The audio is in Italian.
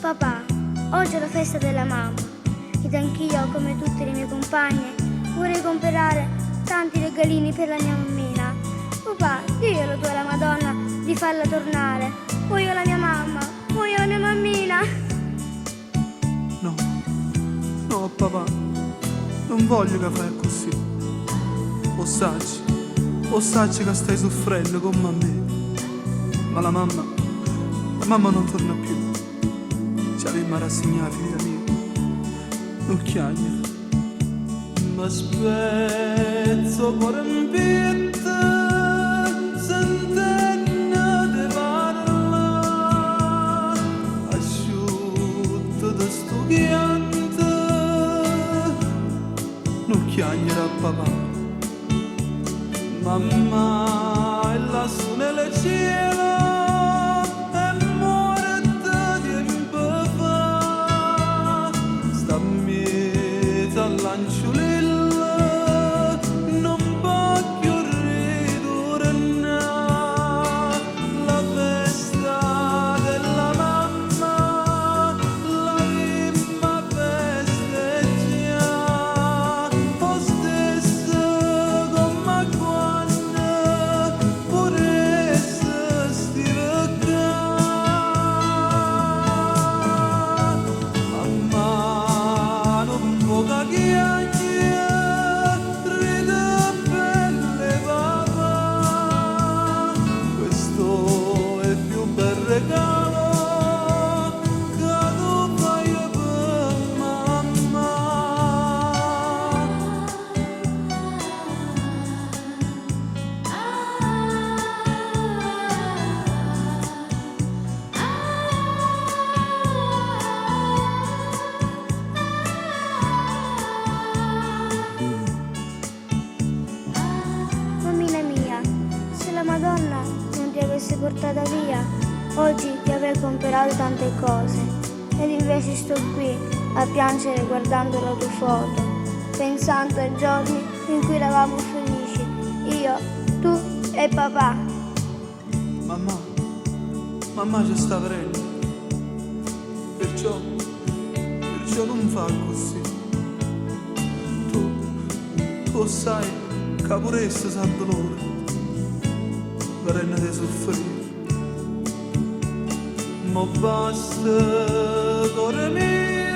Papà, oggi è la festa della mamma ed anch'io, come tutte le mie compagne, vorrei comprare tanti regalini per la mia mammina. Papà, diglielo tu alla Madonna di farla tornare. Voglio la mia mamma, voglio la mia mammina. No, no papà, non voglio che fai così. O saggi che stai soffrendo come me. Ma la mamma non torna più. Ci avevamo rassegnato, figlia mia. Non chiagna. Ma spezzo cuore in pietta, sentendo te parla, asciutto da sto pianto. Non chiagnerà papà. Mamma è lassù nel cielo e morta di impapa. Sta mieta all'anciulilla, non può più ritornare. La festa della mamma, la prima festeggia, o stessa come Madonna non ti avesse portata via, oggi ti avrei comprato tante cose. Ed invece sto qui a piangere guardando la tua foto, pensando ai giorni in cui eravamo felici, io, tu e papà. Mamma ci sta venendo. Perciò non fa così. Tu sai che pure essa sa dolore. La renna di soffrire, ma basta, cuore mio.